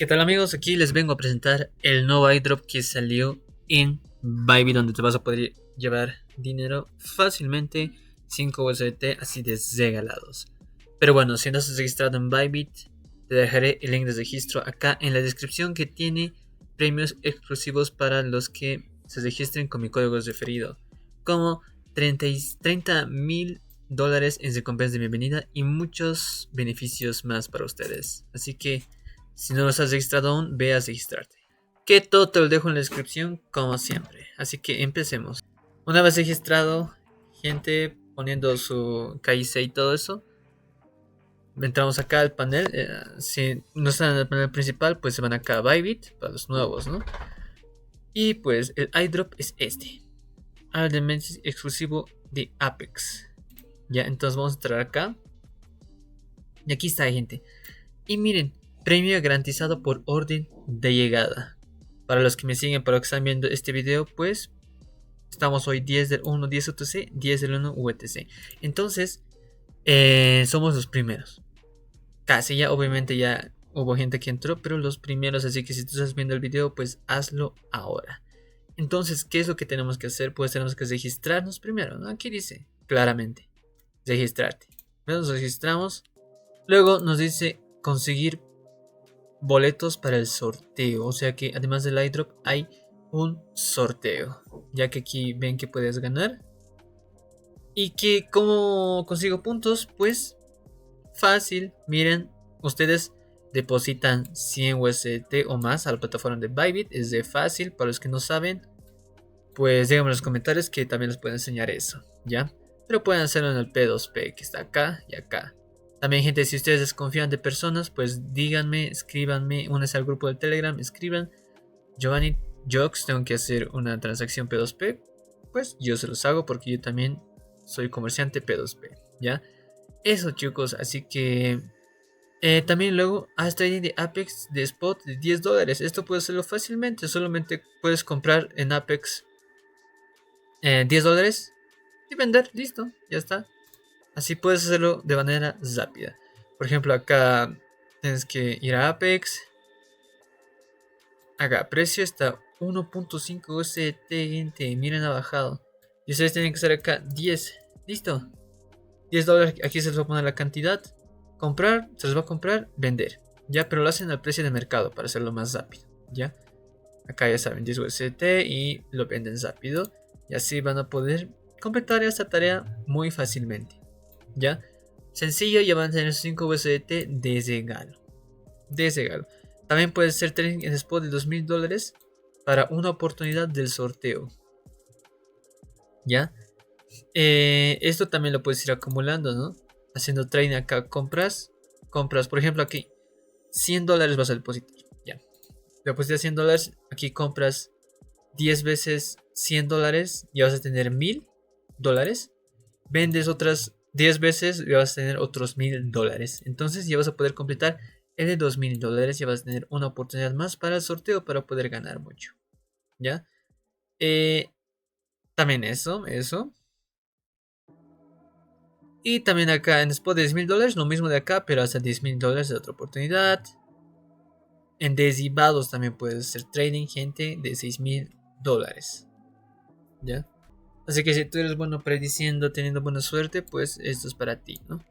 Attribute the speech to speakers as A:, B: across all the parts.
A: ¿Qué tal amigos? Aquí les vengo a presentar el nuevo iDrop que salió en Bybit, donde te vas a poder llevar dinero fácilmente, 5 USDT así de regalados. Pero bueno, si no estás registrado en Bybit, te dejaré el link de registro acá en la descripción, que tiene premios exclusivos para los que se registren con mi código referido, como 30 mil dólares en recompensas de bienvenida y muchos beneficios más para ustedes. Así que si no los has registrado aún, ve a registrarte. Que todo te lo dejo en la descripción como siempre. Así que empecemos. Una vez registrado, gente poniendo su KIC y todo eso, entramos acá al panel. Si no están en el panel principal, pues se van acá a Bybit para los nuevos, ¿no? Y pues el iDrop es este. Element exclusivo de Apex. Ya, entonces vamos a entrar acá. Y aquí está, gente. Y miren, premio garantizado por orden de llegada. Para los que me siguen, para los que están viendo este video, pues estamos hoy 10 del 1, 10 UTC, 10 del 1 UTC. Entonces, somos los primeros. Casi ya, obviamente ya hubo gente que entró, pero los primeros. Así que si tú estás viendo el video, pues hazlo ahora. Entonces, ¿qué es lo que tenemos que hacer? Pues tenemos que registrarnos primero, ¿no? Aquí dice claramente, registrarte. Nos registramos. Luego nos dice conseguir boletos para el sorteo. O sea que además del iDrop hay un sorteo. Ya que aquí ven que puedes ganar. Y que como consigo puntos, pues fácil. Miren, ustedes depositan 100 USDT o más a la plataforma de Bybit. Es de fácil. Para los que no saben, pues díganme en los comentarios que también les puedo enseñar eso, ¿ya? Pero pueden hacerlo en el P2P que está acá y acá. También, gente, si ustedes desconfían de personas, pues díganme, escríbanme, únanse al grupo de Telegram, escriban Giovanni Jokes, tengo que hacer una transacción P2P, pues yo se los hago porque yo también soy comerciante P2P, ¿ya? Eso, chicos, así que también luego haz trading de Apex de spot de $10. Esto puedes hacerlo fácilmente, solamente puedes comprar en Apex $10 y vender, listo, ya está. Así puedes hacerlo de manera rápida. Por ejemplo, acá tienes que ir a Apex. Acá, precio está 1.5 USDT, gente. Miren, ha bajado. Y ustedes tienen que hacer acá 10. Listo. $10. Aquí se les va a poner la cantidad. Comprar, se les va a comprar, vender. Ya, pero lo hacen al precio de mercado para hacerlo más rápido. Ya. Acá ya saben, 10 USDT y lo venden rápido. Y así van a poder completar esta tarea muy fácilmente. ¿Ya? Sencillo, y van a tener 5 USDT de regalo. De regalo. También puede ser trading en spot de $2000 para una oportunidad del sorteo. ¿Ya? Esto también lo puedes ir acumulando, ¿no? Haciendo trading acá. Compras, por ejemplo, aquí $100 vas a depositar. Ya. Depositas $100. Aquí compras 10 veces $100. Ya vas a tener $1000. Vendes otras 10 veces y vas a tener otros $1000. Entonces ya vas a poder completar el de $2000. Ya vas a tener una oportunidad más para el sorteo para poder ganar mucho. ¿Ya? También eso. Y también acá en spot de $10,000, lo mismo de acá, pero hasta $10,000 de otra oportunidad. En derivados también puedes hacer trading, gente, de $6,000. ¿Ya? Así que si tú eres bueno prediciendo, teniendo buena suerte, pues esto es para ti, ¿no?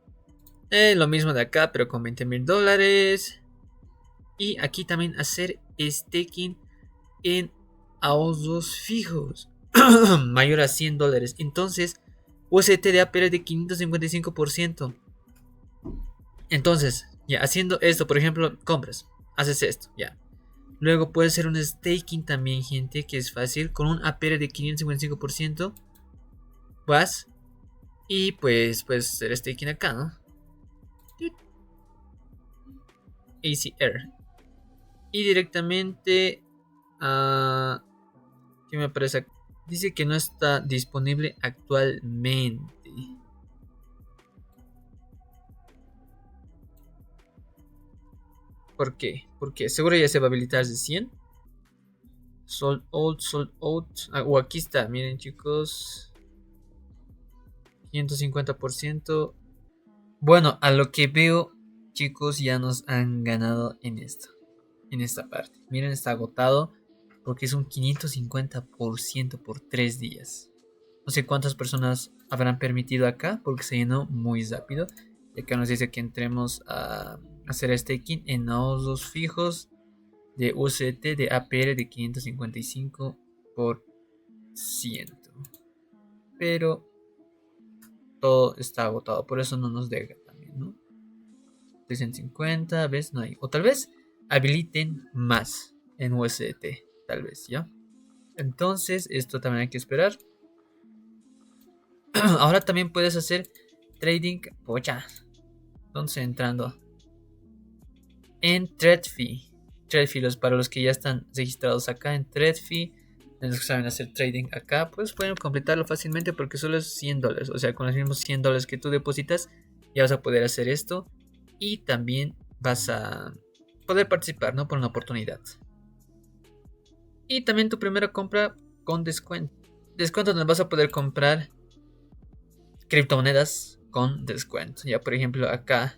A: Lo mismo de acá, pero con $20,000. Y aquí también hacer staking en ahorros fijos mayor a $100. Entonces, USDT de APR de 555%. Entonces, ya haciendo esto, por ejemplo, compras, haces esto, ya. Luego puedes hacer un staking también, gente, que es fácil. Con un APR de 555%, vas y pues puedes hacer staking acá, ¿no? ACR. Y directamente a... ¿Qué me aparece? Dice que no está disponible actualmente. ¿Por qué? Porque seguro ya se va a habilitar de 100. Sold out. O aquí está, miren, chicos. 150%. Bueno, a lo que veo, chicos, ya nos han ganado en esto. en esta parte. Miren, está agotado porque es un 550% por 3 días. No sé cuántas personas habrán permitido acá porque se llenó muy rápido. Y acá nos dice que entremos a hacer staking en nodos fijos de USDT de APR de 555%. Pero todo está agotado, por eso no nos deja también, ¿no? 350, ¿ves? No hay. O tal vez habiliten más en USDT, tal vez, ¿ya? Entonces, esto también hay que esperar. Ahora también puedes hacer trading, pocha. Entonces, entrando en TradFi. TradFi, para los que ya están registrados acá en TradFi, los que saben hacer trading acá, pues pueden completarlo fácilmente porque solo es $100. O sea, con los mismos $100 que tú depositas, ya vas a poder hacer esto. Y también vas a poder participar, ¿no? Por una oportunidad. Y también tu primera compra con descuento. Descuento donde vas a poder comprar criptomonedas con descuento. Ya, por ejemplo, acá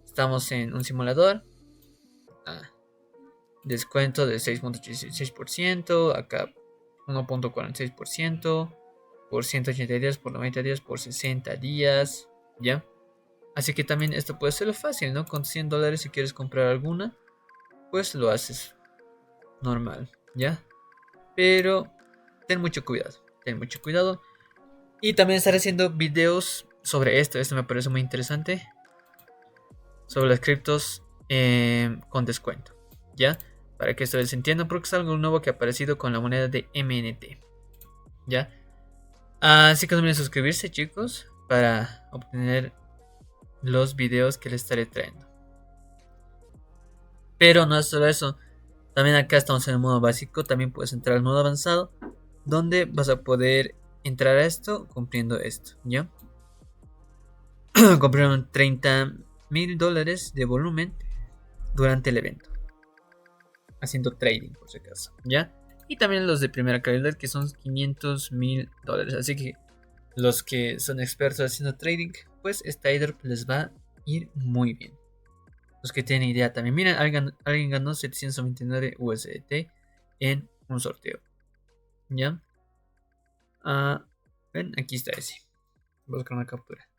A: estamos en un simulador. Descuento de 6.86%. Acá 1.46%. Por 180 días, por 90 días, por 60 días. ¿Ya? Así que también esto puede ser fácil, ¿no? Con $100 si quieres comprar alguna, pues lo haces normal, ¿ya? Pero ten mucho cuidado, ten mucho cuidado. Y también estaré haciendo videos sobre esto. Esto me parece muy interesante. Sobre las criptos con descuento, ¿ya? Para que ustedes entiendan, porque es algo nuevo que ha aparecido con la moneda de MNT, ¿ya? Así que no olviden suscribirse, chicos, para obtener los videos que les estaré trayendo. Pero no es solo eso. También acá estamos en el modo básico. También puedes entrar al modo avanzado, donde vas a poder entrar a esto cumpliendo esto, ¿ya? Compraron $30,000 de volumen durante el evento, haciendo trading por si acaso, ¿ya? Y también los de primera calidad, que son $500,000. Así que los que son expertos haciendo trading, pues esta airdrop les va a ir muy bien. Los que tienen idea también. Miren, alguien ganó 799 USDT en un sorteo. ¿Ya? Ven, aquí está ese. Voy a buscar una captura.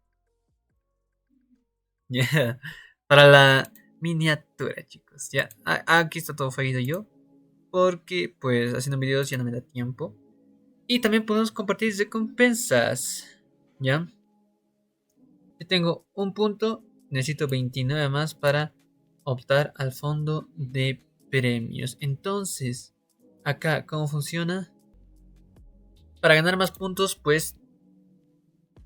A: Ya. Para la miniatura, chicos. Ya. Aquí está todo fallido yo. Porque, pues, haciendo videos ya no me da tiempo. Y también podemos compartir recompensas. ¿Ya? Yo tengo un punto. Necesito 29 más para optar al fondo de premios. Entonces, acá, ¿cómo funciona? Para ganar más puntos, pues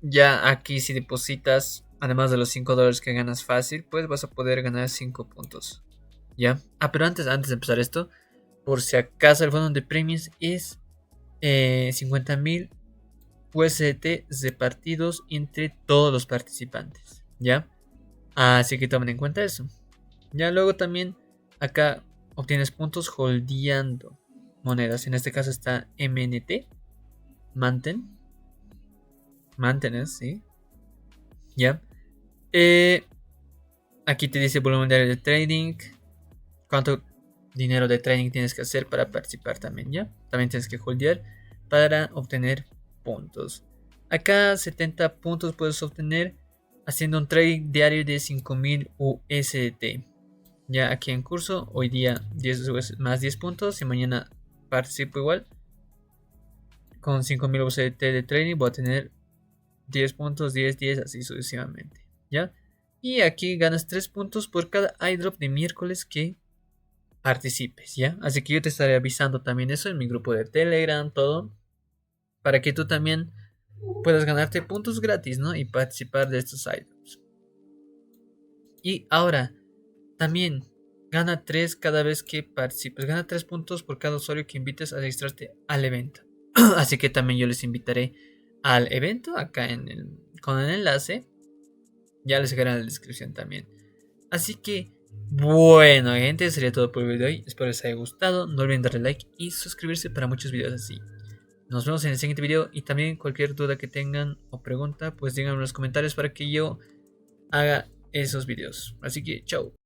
A: ya aquí si depositas, además de los $5 que ganas fácil, pues vas a poder ganar 5 puntos. ¿Ya? Pero antes de empezar esto, por si acaso el fondo de premios es 50,000 USDT repartidos entre todos los participantes. ¿Ya? Así que tomen en cuenta eso. Ya luego también acá obtienes puntos holdeando monedas. En este caso está MNT. Mantener, sí. Ya. Aquí te dice volumen diario de trading. Cuánto dinero de trading tienes que hacer para participar también, ¿ya? También tienes que holdear para obtener puntos. Acá 70 puntos puedes obtener haciendo un trading diario de 5,000 USDT. Ya aquí en curso, hoy día 10 más 10 puntos y mañana participo igual. Con 5,000 USDT de trading voy a tener 10 puntos, 10, 10, así sucesivamente, ¿ya? Y aquí ganas 3 puntos por cada airdrop de miércoles que participes, ¿ya? Así que yo te estaré avisando también eso en mi grupo de Telegram, todo, para que tú también puedas ganarte puntos gratis, ¿no? Y participar de estos airdrops. Y ahora, también gana 3 cada vez que participes. Gana 3 puntos por cada usuario que invites a registrarte al evento. Así que también yo les invitaré al evento acá con el enlace. Ya les dejaré en la descripción también. Así que, bueno, gente, sería todo por el video de hoy. Espero les haya gustado. No olviden darle like y suscribirse para muchos videos así. Nos vemos en el siguiente video. Y también cualquier duda que tengan o pregunta, pues díganme en los comentarios para que yo haga esos videos. Así que, chao.